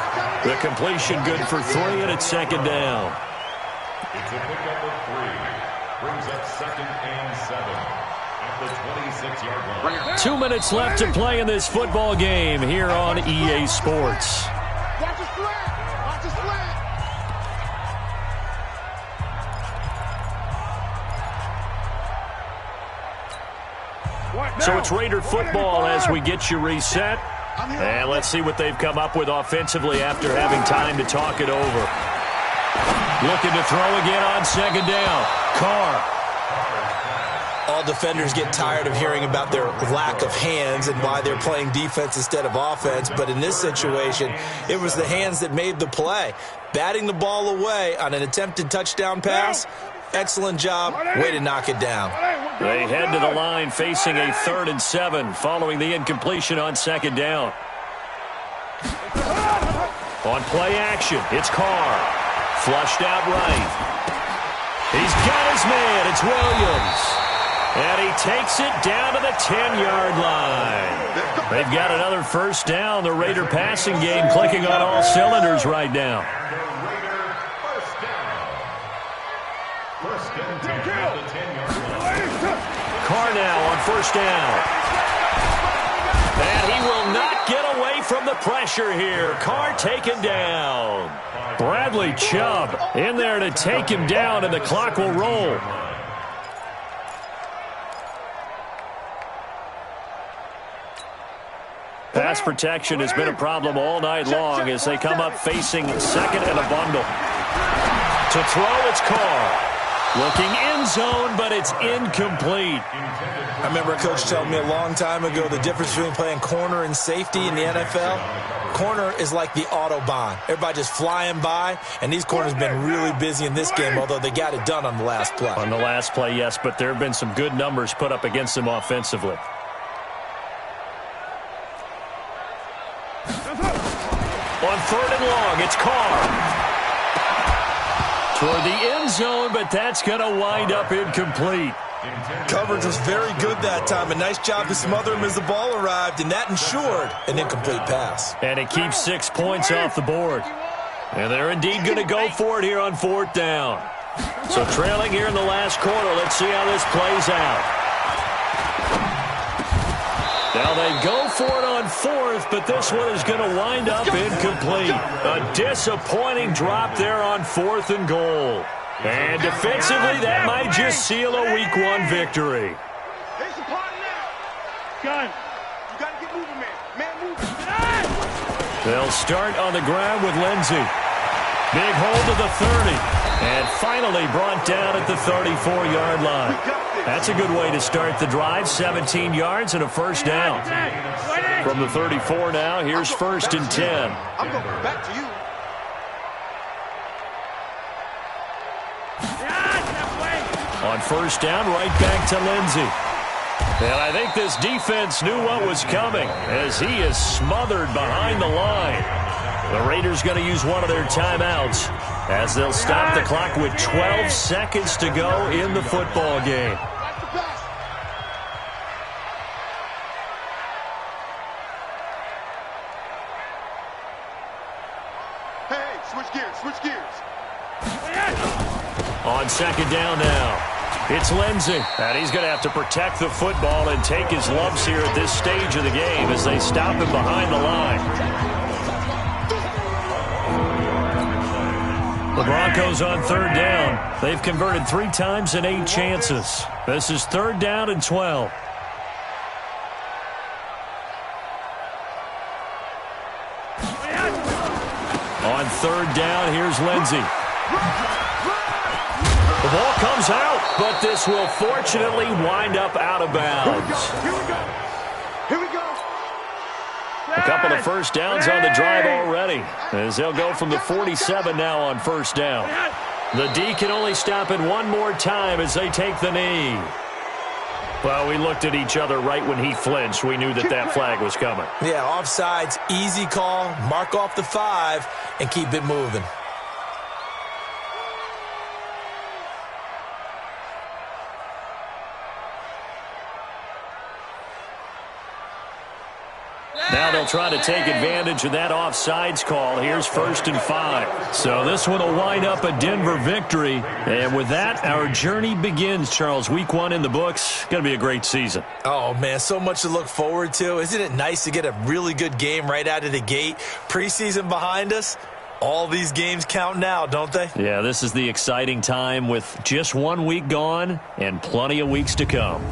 The completion good for 3, and it's 2nd down. It's a pickup of 3. Brings up 2nd and 7 at the 26-yard line. 2 minutes left to play in this football game here on EA Sports. Watch his flat. Watch his flat. So it's Raider football as we get you reset. And let's see what they've come up with offensively after having time to talk it over. Looking to throw again on 2nd down. Carr. All defenders get tired of hearing about their lack of hands and why they're playing defense instead of offense. But in this situation, it was the hands that made the play. Batting the ball away on an attempted touchdown pass. Excellent job. Way to knock it down. They head to the line facing a 3rd and 7 following the incompletion on 2nd down. On play action, it's Carr. Flushed out right. He's got his man. It's Williams. And he takes it down to the 10-yard line. They've got another first down. The Raider passing game clicking on all cylinders right now. Carr now on first down. And he will not get away from the pressure here. Carr taken down. Bradley Chubb in there to take him down, and the clock will roll. Pass protection has been a problem all night long as they come up facing 2nd and a bundle. To throw, it's Carr. Looking end zone, but it's incomplete. I remember a coach telling me a long time ago the difference between playing corner and safety in the NFL. Corner is like the Autobahn. Everybody just flying by, and these corners have been really busy in this game, although they got it done on the last play. On the last play, yes, but there have been some good numbers put up against them offensively. On 3rd and long, it's Carr. Toward the end zone, but that's going to wind up incomplete. Coverage was very good that time. A nice job to smother him as the ball arrived, and that ensured an incomplete pass. And it keeps 6 points off the board. And they're indeed going to go for it here on 4th down. So trailing here in the last quarter, let's see how this plays out. Now they go for it on 4th, but this one is going to wind up incomplete. A disappointing drop there on 4th and goal. And defensively, that might just seal a Week 1 victory. They'll start on the ground with Lindsey. Big hold of the 30. And finally brought down at the 34-yard line. That's a good way to start the drive. 17 yards and a first down. From the 34 now, here's 1st and 10. I'm going back to you. On first down, right back to Lindsey. And I think this defense knew what was coming as he is smothered behind the line. The Raiders going to use one of their timeouts as they'll stop the clock with 12 seconds to go in the football game. Hey, switch gears, switch gears. On second down now. It's Lindsey, and he's going to have to protect the football and take his lumps here at this stage of the game as they stop him behind the line. The Broncos on third down. They've converted 3 times in 8 chances. This is third down and 12. On third down, here's Lindsey. The ball comes out, but this will fortunately wind up out of bounds. Here we go. Here we go. A couple of first downs on the drive already, as they'll go from the 47 now on first down. The D can only stop it one more time as they take the knee. Well, we looked at each other right when he flinched. We knew that that flag was coming. Yeah, offsides, easy call, mark off the 5, and keep it moving. Now they'll try to take advantage of that offsides call. Here's first and 5. So this one will wind up a Denver victory. And with that, our journey begins, Charles. Week 1 in the books. Going to be a great season. Oh, man, so much to look forward to. Isn't it nice to get a really good game right out of the gate? Preseason behind us. All these games count now, don't they? Yeah, this is the exciting time with just 1 week gone and plenty of weeks to come.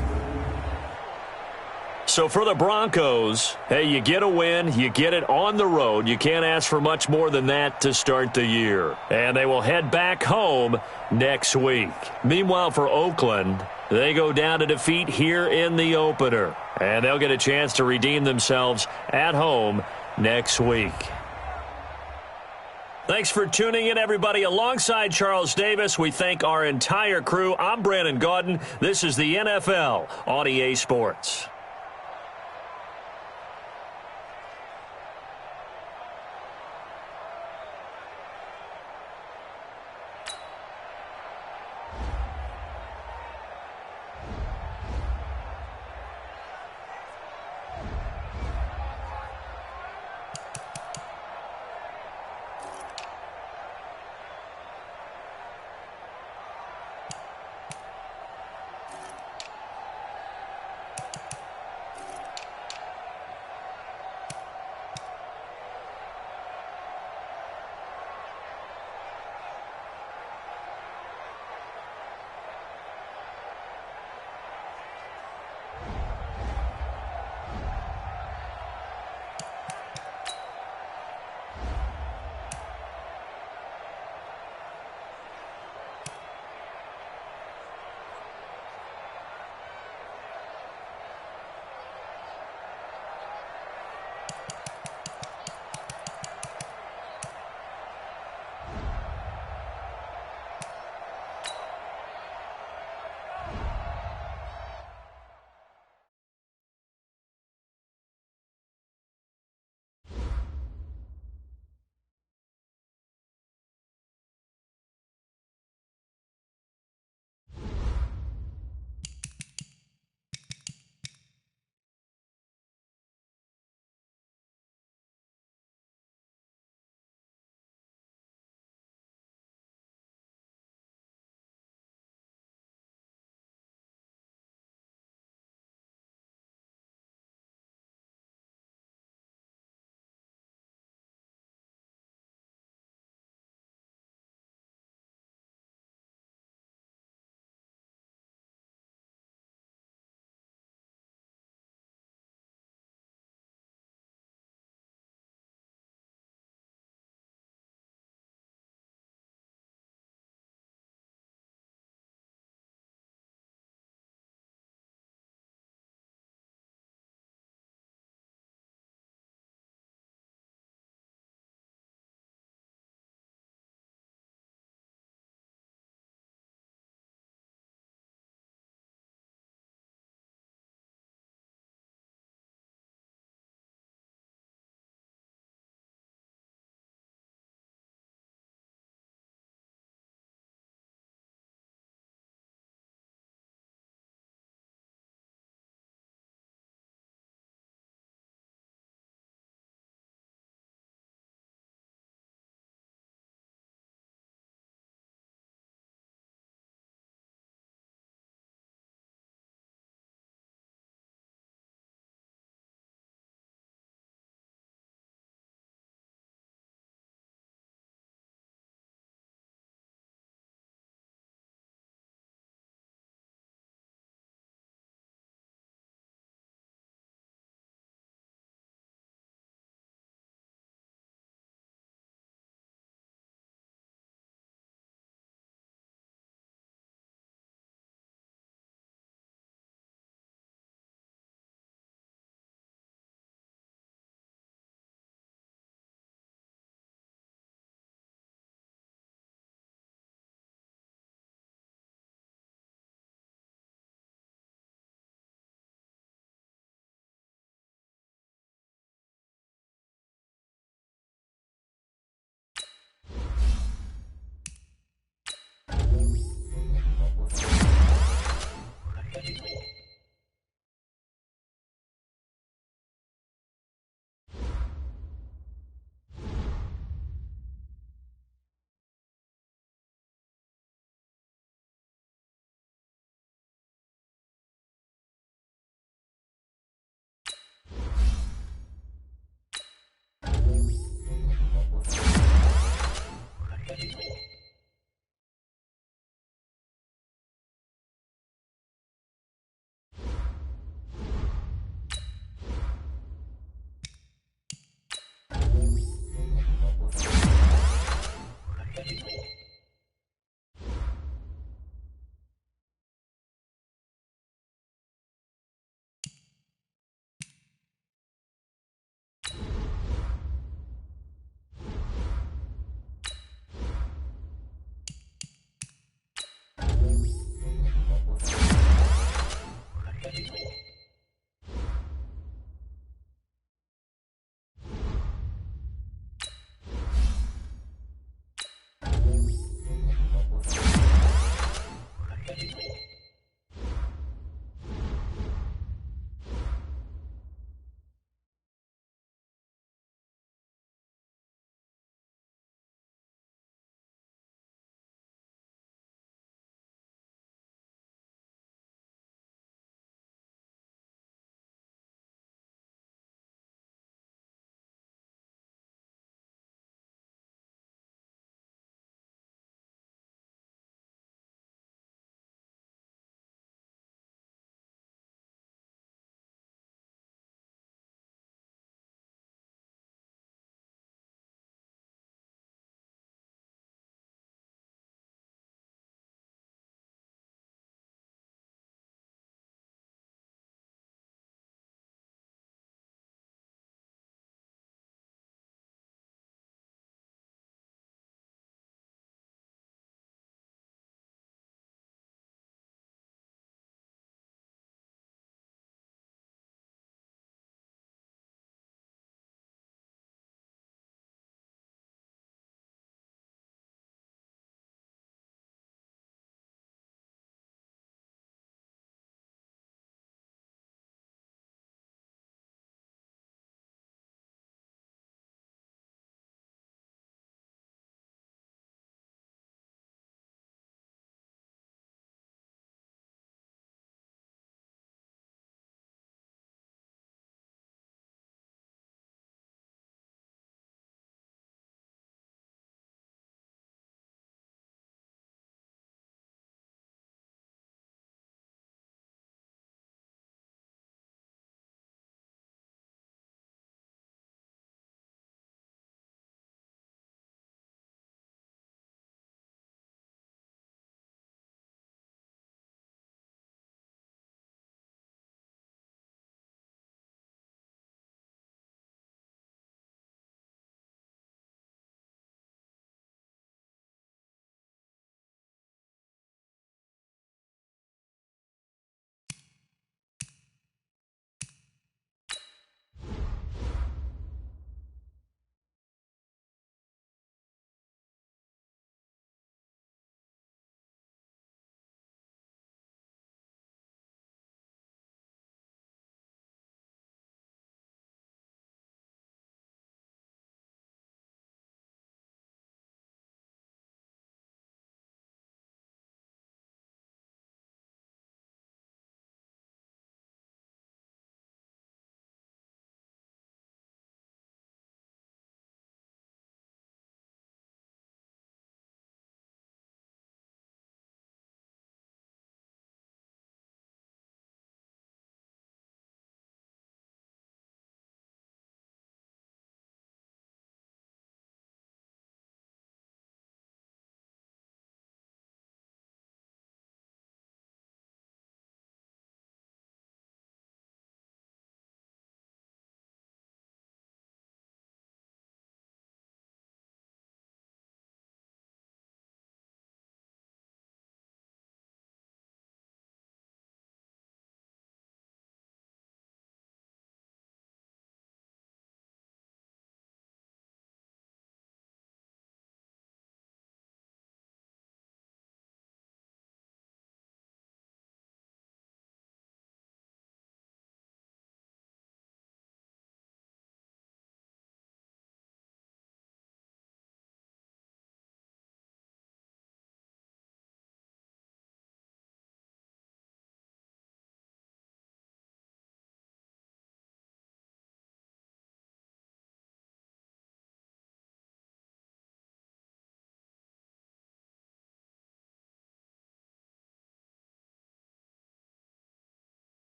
So for the Broncos, hey, you get a win, you get it on the road. You can't ask for much more than that to start the year. And they will head back home next week. Meanwhile, for Oakland, they go down to defeat here in the opener. And they'll get a chance to redeem themselves at home next week. Thanks for tuning in, everybody. Alongside Charles Davis, we thank our entire crew. I'm Brandon Gaudin. This is the NFL on EA Sports.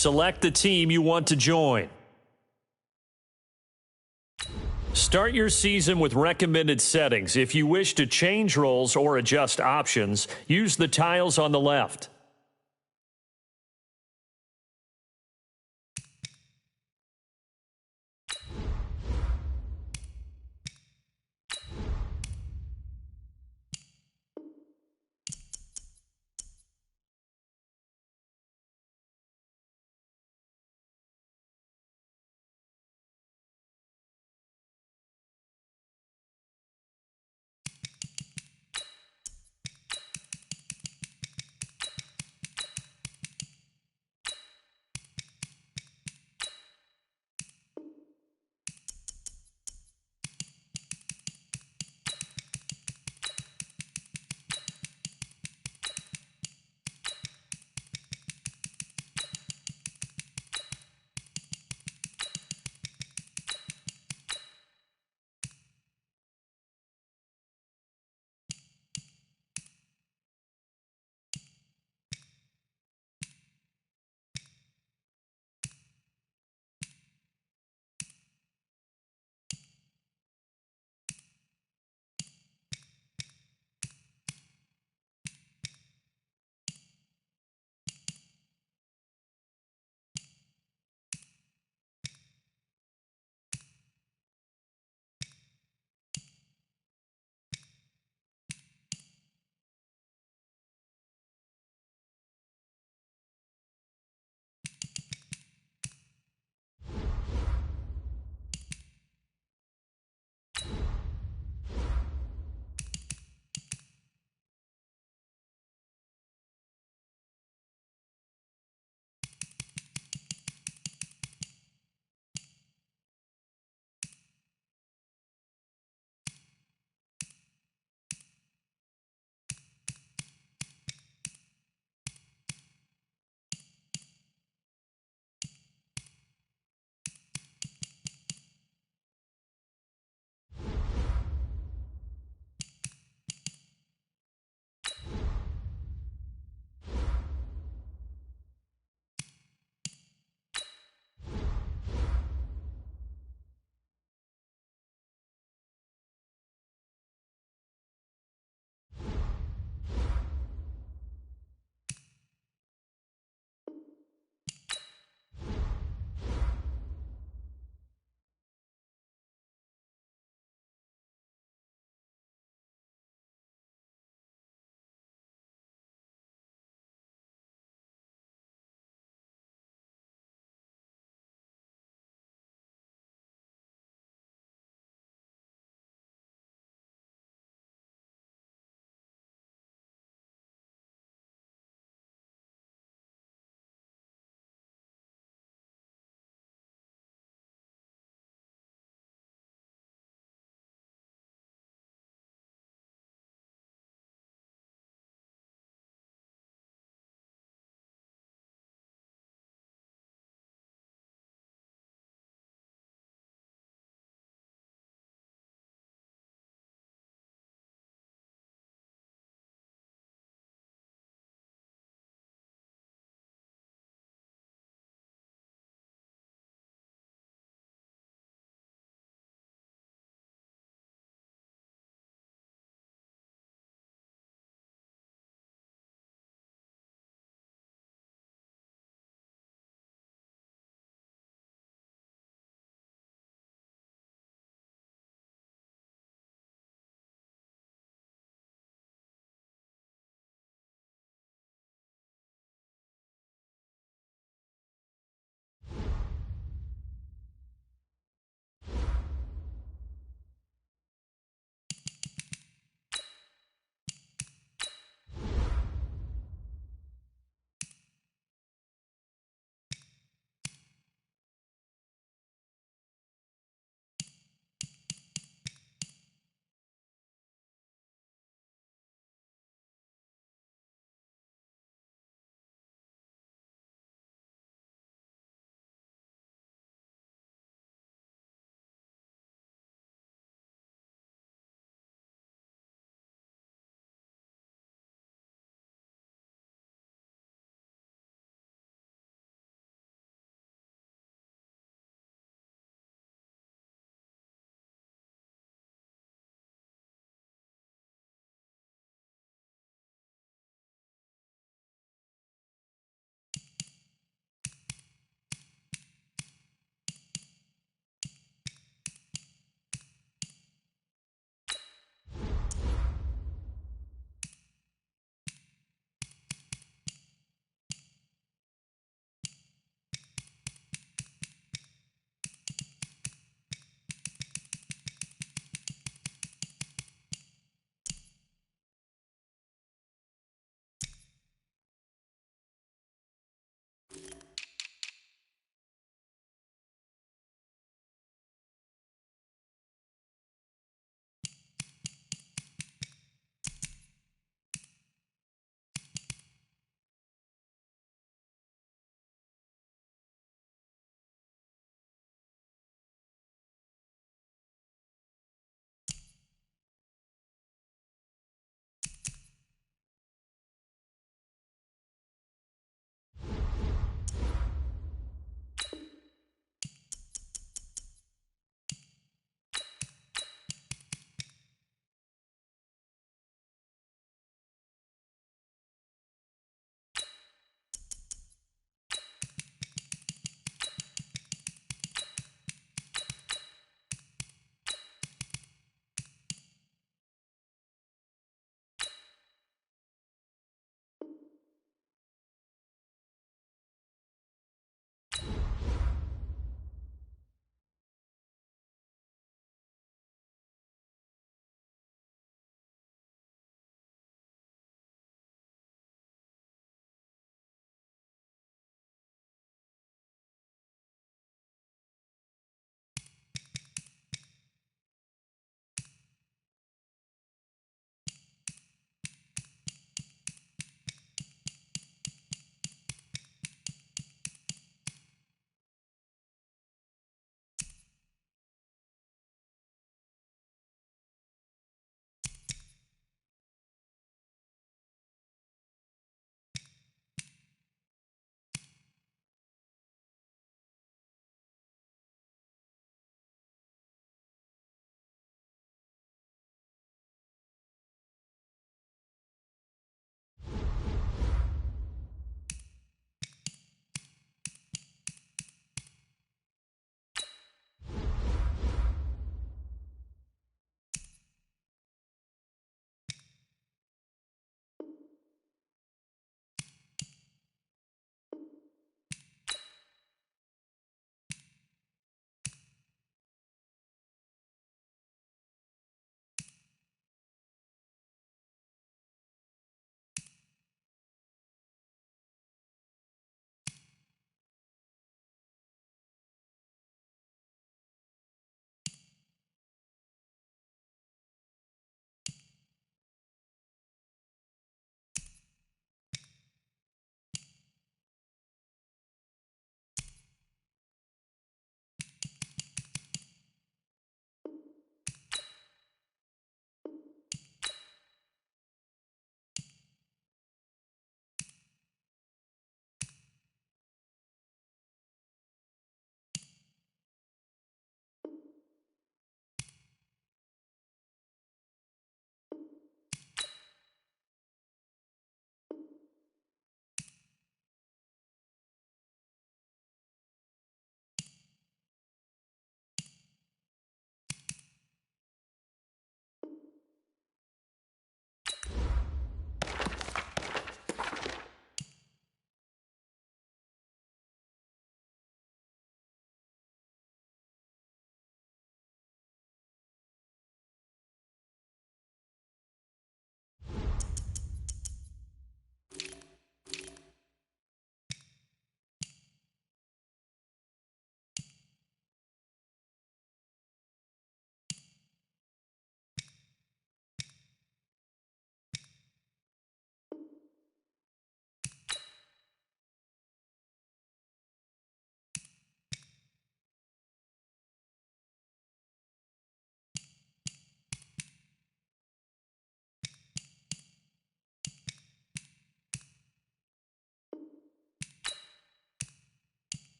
Select the team you want to join. Start your season with recommended settings. If you wish to change roles or adjust options, use the tiles on the left.